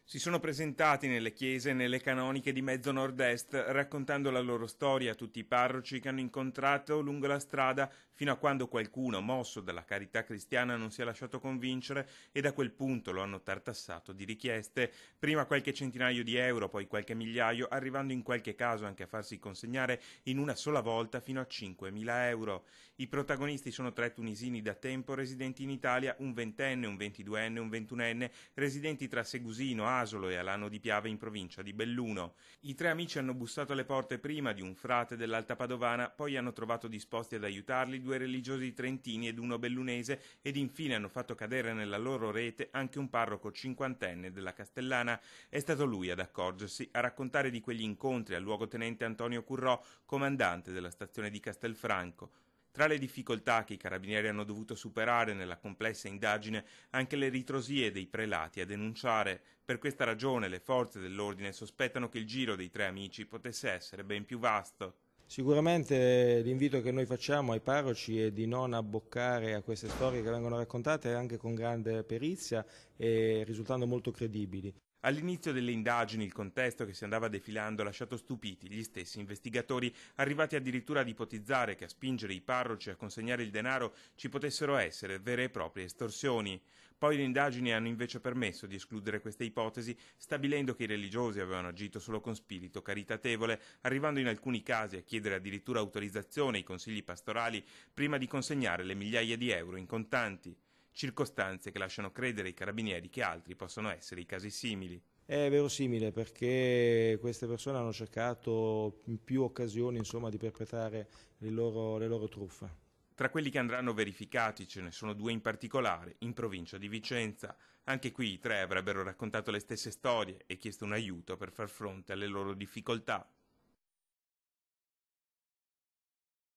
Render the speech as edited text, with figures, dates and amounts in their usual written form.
Si sono presentati nelle chiese e nelle canoniche di mezzo nord-est, raccontando la loro storia a tutti i parroci che hanno incontrato lungo la strada, fino a quando qualcuno, mosso dalla carità cristiana, non si è lasciato convincere e da quel punto lo hanno tartassato di richieste, prima qualche centinaio di euro, poi qualche migliaio, arrivando in qualche caso anche a farsi consegnare in una sola volta fino a 5.000 euro. I protagonisti sono tre tunisini da tempo residenti in Italia, un ventenne, un ventiduenne e un ventunenne, residenti tra Segusino, Asolo e Alano di Piave in provincia di Belluno. I tre amici hanno bussato alle porte prima di un frate dell'Alta Padovana, poi hanno trovato disposti ad aiutarli due religiosi trentini ed uno bellunese ed infine hanno fatto cadere nella loro rete anche un parroco cinquantenne della Castellana. È stato lui ad accorgersi, a raccontare di quegli incontri al luogotenente Antonio Currò, comandante della stazione di Castelfranco. Tra le difficoltà che i carabinieri hanno dovuto superare nella complessa indagine, anche le ritrosie dei prelati a denunciare. Per questa ragione le forze dell'ordine sospettano che il giro dei tre amici potesse essere ben più vasto. Sicuramente l'invito che noi facciamo ai parroci è di non abboccare a queste storie che vengono raccontate anche con grande perizia e risultando molto credibili. All'inizio delle indagini il contesto che si andava defilando ha lasciato stupiti gli stessi investigatori, arrivati addirittura ad ipotizzare che a spingere i parroci a consegnare il denaro ci potessero essere vere e proprie estorsioni. Poi le indagini hanno invece permesso di escludere queste ipotesi, stabilendo che i religiosi avevano agito solo con spirito caritatevole, arrivando in alcuni casi a chiedere addirittura autorizzazione ai consigli pastorali prima di consegnare le migliaia di euro in contanti. Circostanze che lasciano credere ai carabinieri che altri possono essere i casi simili. È verosimile perché queste persone hanno cercato in più occasioni, insomma, di perpetrare le loro truffe. Tra quelli che andranno verificati ce ne sono due in particolare, in provincia di Vicenza. Anche qui i tre avrebbero raccontato le stesse storie e chiesto un aiuto per far fronte alle loro difficoltà.